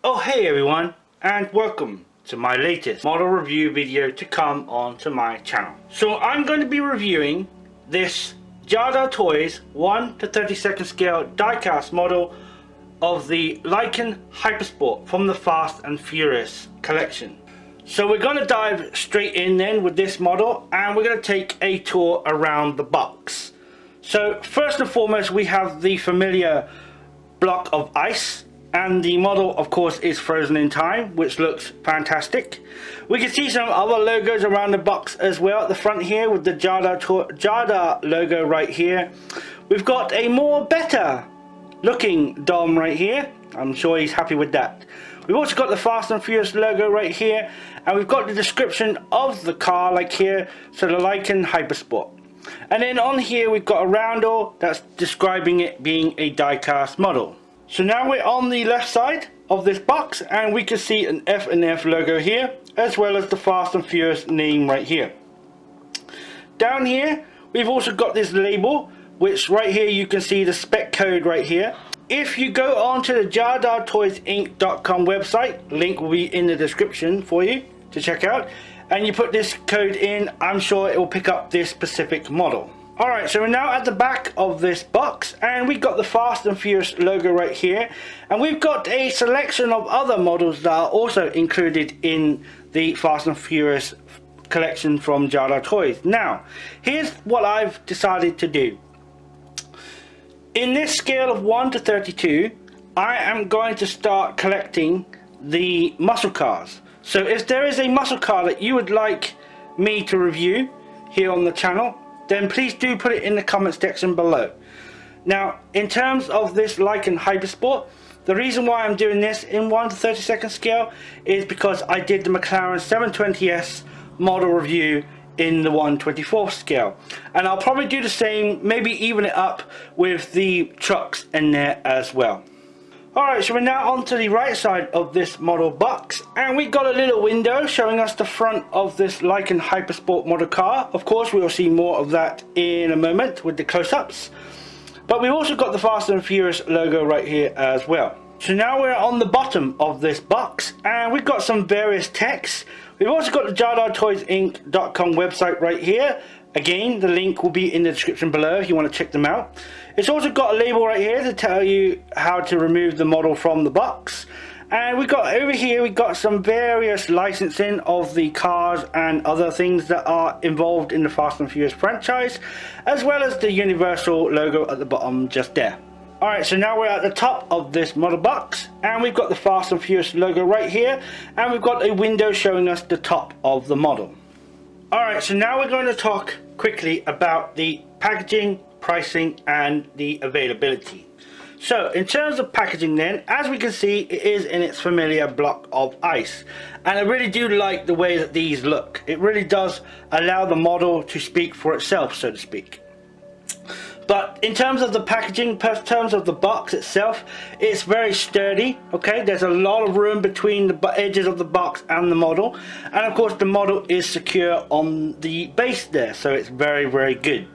Oh hey everyone, and welcome to my latest model review video to come onto my channel. So I'm going to be reviewing this Jadatoys 1 to 32nd scale diecast model of the Lykan Hypersport from the Fast and Furious collection. So we're going to dive straight in then with this model, and we're going to take a tour around the box. So first and foremost, we have the familiar block of ice, and the model of course is frozen in time, which looks fantastic. We can see some other logos around the box as well at the front here with the Jada logo right here. We've got a better looking Dom right here. I'm sure he's happy with that. We've also got the Fast and Furious logo right here, and we've got the description of the car like here, so the Lykan Hypersport. And then on here we've got a roundel that's describing it being a diecast model. So now we're on the left side of this box, and we can see an F&F logo here, as well as the Fast and Furious name right here. Down here we've also got this label, which right here you can see the spec code right here. If you go on to the Jadatoysinc.com website, link will be in the description for you to check out, and you put this code in, I'm sure it will pick up this specific model. Alright, so we're now at the back of this box, and we've got the Fast and Furious logo right here, and we've got a selection of other models that are also included in the Fast and Furious collection from Jadatoys. Now, here's what I've decided to do. In this scale of 1 to 32, I am going to start collecting the muscle cars. So if there is a muscle car that you would like me to review here on the channel, then please do put it in the comment section below. Now, in terms of this Lykan Hypersport, the reason why I'm doing this in 1 to 32nd scale is because I did the McLaren 720S model review in the 1/24th scale, and I'll probably do the same, maybe even it up with the trucks in there as well. Alright, so we're now on to the right side of this model box, and we've got a little window showing us the front of this Lykan Hypersport model car. Of course, we'll see more of that in a moment with the close-ups, but we've also got the Fast and Furious logo right here as well. So now we're on the bottom of this box, and we've got some various texts. We've also got the Jadatoysinc.com website right here. Again, the link will be in the description below if you want to check them out. It's also got a label right here to tell you how to remove the model from the box. And we got over here, we got some various licensing of the cars and other things that are involved in the Fast and Furious franchise, as well as the Universal logo at the bottom just there. Alright, so now we're at the top of this model box, and we've got the Fast and Furious logo right here, and we've got a window showing us the top of the model. Alright, so now we're going to talk quickly about the packaging, pricing, and the availability. So in terms of packaging then, as we can see, it is in its familiar block of ice, and I really do like the way that these look. It really does allow the model to speak for itself, so to speak. But in terms of the packaging, in terms of the box itself, it's very sturdy, okay? There's a lot of room between the edges of the box and the model. And of course the model is secure on the base there, so it's very, very good.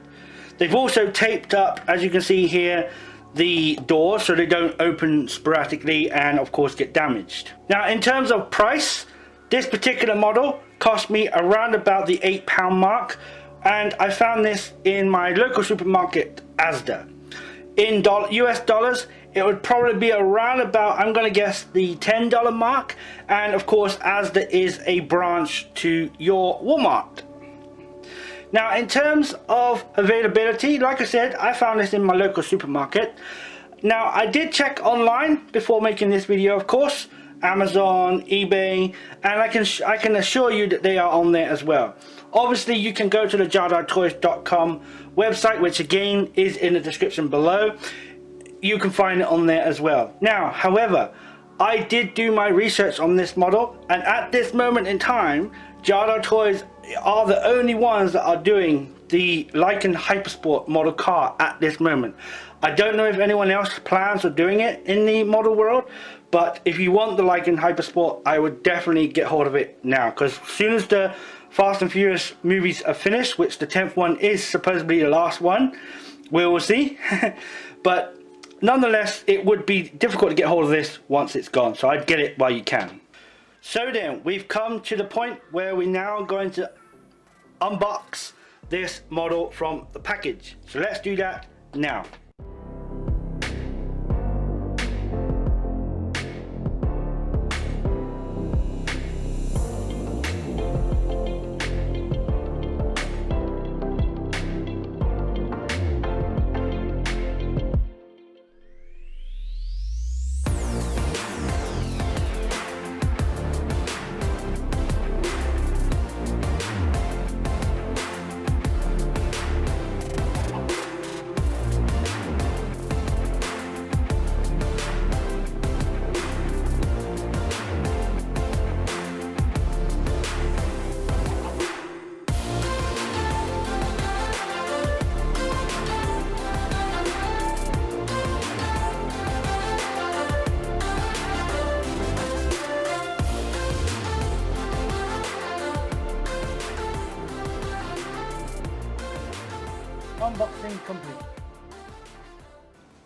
They've also taped up, as you can see here, the doors so they don't open sporadically and of course get damaged. Now in terms of price, this particular model cost me around about the £8 mark. And I found this in my local supermarket, Asda. In US dollars, it would probably be around about, I'm going to guess, the $10 mark. And of course, Asda is a branch to your Walmart. Now, in terms of availability, like I said, I found this in my local supermarket. Now, I did check online before making this video, of course. Amazon, eBay, and I can assure you that they are on there as well. Obviously, you can go to the Jadatoys.com website, which again is in the description below. You can find it on there as well. Now, however, I did do my research on this model, and at this moment in time, Jadatoys are the only ones that are doing the Lykan Hypersport model car at this moment. I don't know if anyone else plans on doing it in the model world, but if you want the Lykan Hypersport, I would definitely get hold of it now, because as soon as the Fast and Furious movies are finished, which the 10th one is supposedly the last one, we will see. But nonetheless, it would be difficult to get hold of this once it's gone, so I'd get it while you can. So then, we've come to the point where we're now going to unbox this model from the package. So let's do that now. Unboxing complete.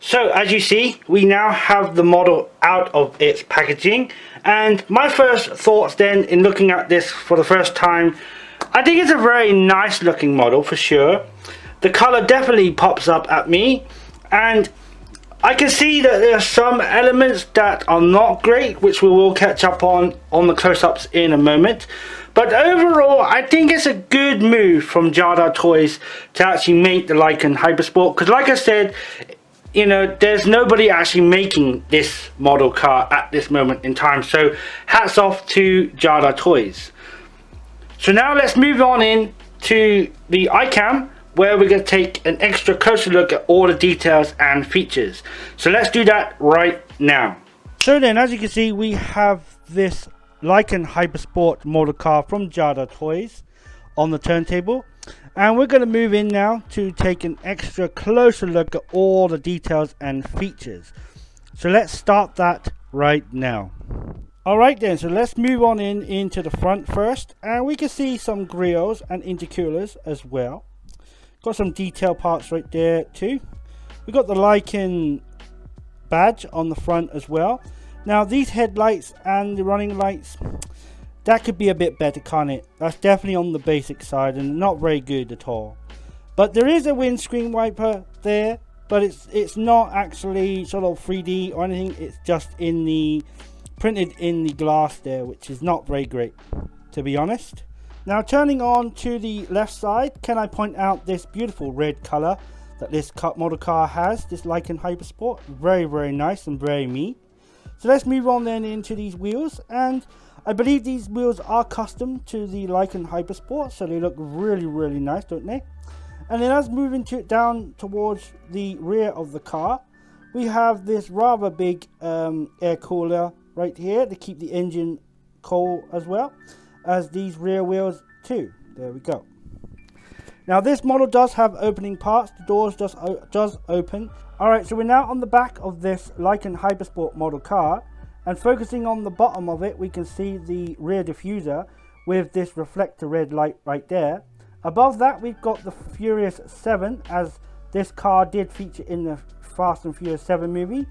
So as you see, we now have the model out of its packaging, and my first thoughts then in looking at this for the first time, I think it's a very nice looking model for sure. The color definitely pops up at me, and I can see that there are some elements that are not great, which we will catch up on the close-ups in a moment. But overall, I think it's a good move from Jadatoys to actually make the Lykan Hypersport. Because like I said, you know, there's nobody actually making this model car at this moment in time. So hats off to Jadatoys. So now let's move on in to the iCam, where we're going to take an extra closer look at all the details and features. So let's do that right now. So then, as you can see, we have this Lykan Hypersport model car from Jadatoys on the turntable, and we're going to move in now to take an extra closer look at all the details and features. So let's start that right now. Alright then, so let's move on into the front first, and we can see some grills and intercoolers as well. Got some detail parts right there too. We got the Lykan badge on the front as well. Now these headlights and the running lights, that could be a bit better, can't it? That's definitely on the basic side and not very good at all. But there is a windscreen wiper there, but it's not actually sort of 3D or anything. It's just in the printed in the glass there, which is not very great, to be honest. Now turning on to the left side, can I point out this beautiful red color that this model car has, this Lykan Hypersport. Very, very nice and very me. So let's move on then into these wheels, and I believe these wheels are custom to the Lykan Hypersport, so they look really, really nice, don't they? And then as moving down towards the rear of the car, we have this rather big air cooler right here to keep the engine cool, as well as these rear wheels too. There we go. Now this model does have opening parts, the doors does open. Alright, so we're now on the back of this Lykan Hypersport model car, and focusing on the bottom of it, we can see the rear diffuser with this reflector red light right there. Above that, we've got the Furious 7, as this car did feature in the Fast and Furious 7 movie.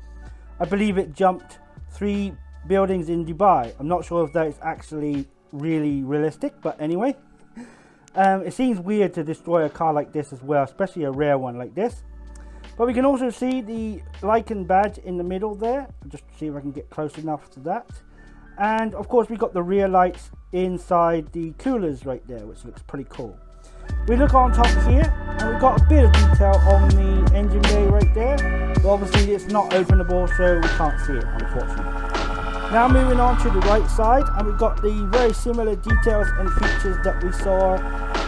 I believe it jumped 3 buildings in Dubai. I'm not sure if that is actually really realistic, but anyway. It seems weird to destroy a car like this as well, especially a rare one like this. But we can also see the Lykan badge in the middle there. Just see if I can get close enough to that. And of course, we've got the rear lights inside the coolers right there, which looks pretty cool. We look on top here, and we've got a bit of detail on the engine bay right there. But obviously, it's not openable, so we can't see it, unfortunately. Now moving on to the right side, and we've got the very similar details and features that we saw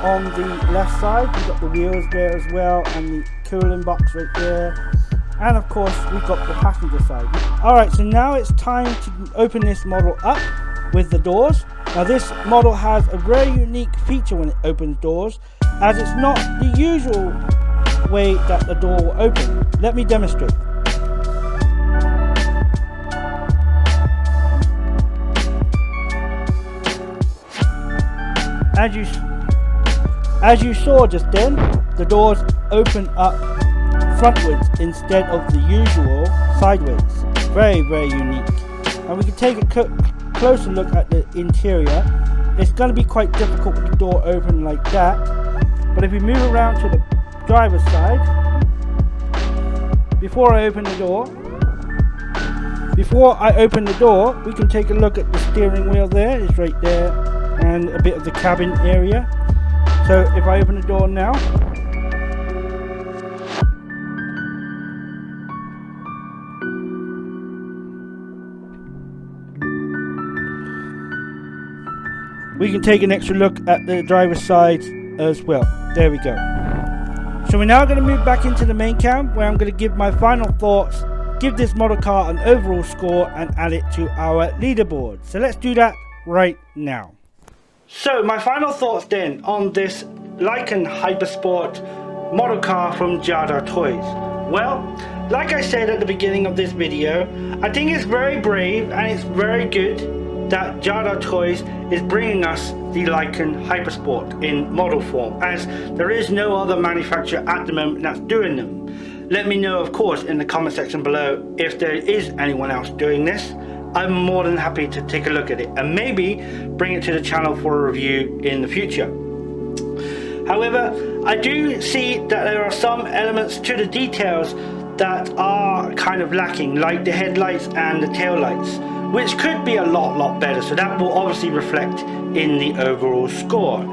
on the left side. We've got the wheels there as well, and the cooling box right there, and of course we've got the passenger side. Alright, so now it's time to open this model up with the doors. Now this model has a very unique feature when it opens doors, as it's not the usual way that the door will open. Let me demonstrate. As you saw just then, the doors open up frontwards instead of the usual sideways. Very, very unique. And we can take a closer look at the interior. It's going to be quite difficult with the door open like that, but if we move around to the driver's side, before I open the door, we can take a look at the steering wheel there. It's right there, and a bit of the cabin area. So if I open the door now, we can take an extra look at the driver's side as well. There we go. So we're now going to move back into the main cam, where I'm going to give my final thoughts, give this model car an overall score, and add it to our leaderboard. So let's do that right now. So my final thoughts then on this Lykan Hypersport model car from Jadatoys. Well, like I said at the beginning of this video, I think it's very brave and it's very good that Jadatoys is bringing us the Lykan Hypersport in model form, as there is no other manufacturer at the moment that's doing them. Let me know, of course, in the comment section below if there is anyone else doing this. I'm more than happy to take a look at it and maybe bring it to the channel for a review in the future. However, I do see that there are some elements to the details that are kind of lacking, like the headlights and the tail lights, which could be a lot better, so that will obviously reflect in the overall score.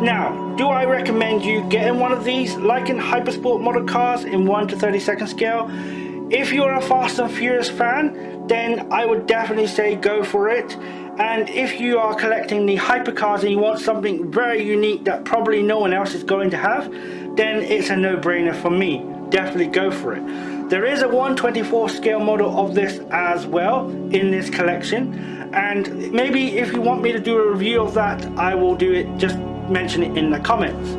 Now, do I recommend you getting one of these Lykan Hypersport model cars in 1 to 32nd scale? If you're a Fast and Furious fan, then I would definitely say go for it. And if you are collecting the hypercars and you want something very unique that probably no one else is going to have, then it's a no-brainer for me. Definitely go for it. There is a 1/24 scale model of this as well in this collection, and maybe if you want me to do a review of that, I will do it. Just mention it in the comments.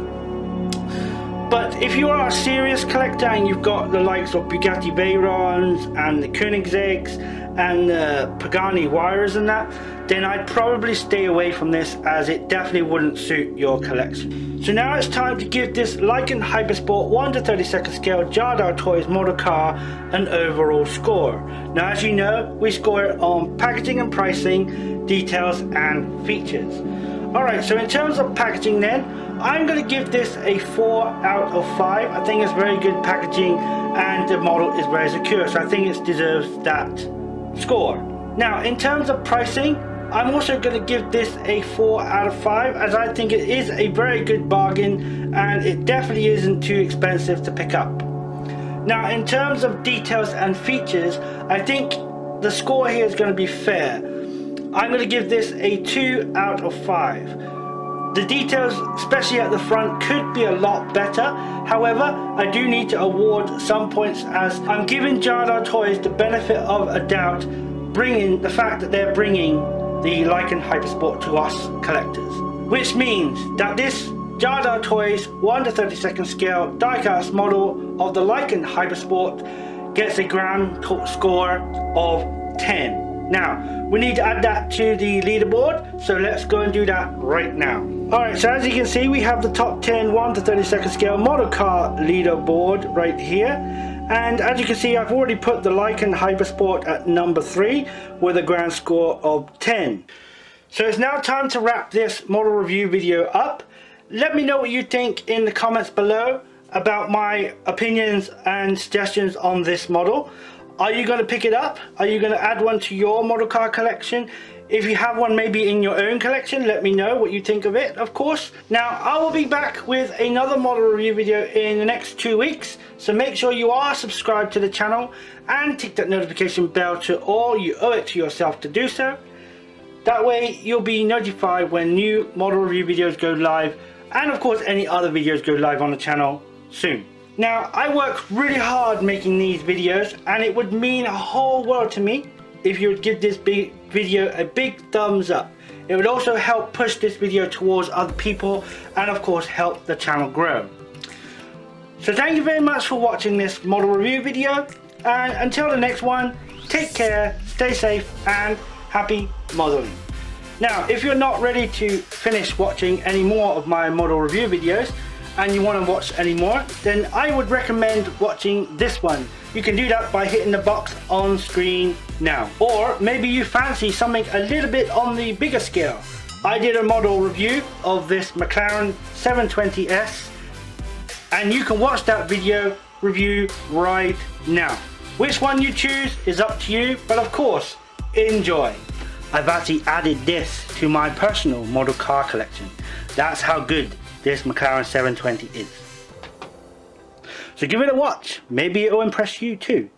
But if you are a serious collector and you've got the likes of Bugatti Veyrons and the Koenigsegg's and the Pagani Huayras and that, then I'd probably stay away from this, as it definitely wouldn't suit your collection. So now it's time to give this Lykan Hypersport 1 to 32nd scale Jadatoys model car an overall score. Now, as you know, we score it on packaging and pricing, details and features. Alright, so in terms of packaging then, I'm going to give this a 4 out of 5. I think it's very good packaging and the model is very secure, so I think it deserves that score. Now, in terms of pricing, I'm also going to give this a 4 out of 5, as I think it is a very good bargain and it definitely isn't too expensive to pick up. Now, in terms of details and features, I think the score here is going to be fair. I'm going to give this a 2 out of 5. The details, especially at the front, could be a lot better. However, I do need to award some points, as I'm giving Jadatoys the benefit of a doubt, bringing the fact that they're bringing the Lykan Hypersport to us collectors, which means that this Jadatoys 1 to 32nd scale diecast model of the Lykan Hypersport gets a grand score of 10. Now, we need to add that to the leaderboard, so let's go and do that right now. Alright, so as you can see, we have the top 10 1 to 32nd scale model car leaderboard right here. And as you can see, I've already put the Lykan Hypersport at number 3 with a grand score of 10. So it's now time to wrap this model review video up. Let me know what you think in the comments below about my opinions and suggestions on this model. Are you going to pick it up? Are you going to add one to your model car collection? If you have one maybe in your own collection, let me know what you think of it, of course. Now, I will be back with another model review video in the next 2 weeks, so make sure you are subscribed to the channel and tick that notification bell to all. You owe it to yourself to do so. That way you'll be notified when new model review videos go live, and of course any other videos go live on the channel soon. Now, I work really hard making these videos, and it would mean a whole world to me if you would give this video a big thumbs up. It would also help push this video towards other people and of course help the channel grow. So thank you very much for watching this model review video, and until the next one, take care, stay safe and happy modeling. Now, if you're not ready to finish watching any more of my model review videos and you want to watch any more, then I would recommend watching this one. You can do that by hitting the box on screen now. Or maybe you fancy something a little bit on the bigger scale. I did a model review of this McLaren 720S, and you can watch that video review right now. Which one you choose is up to you, but of course, enjoy. I've actually added this to my personal model car collection. That's how good this McLaren 720 is. So give it a watch, maybe it will impress you too.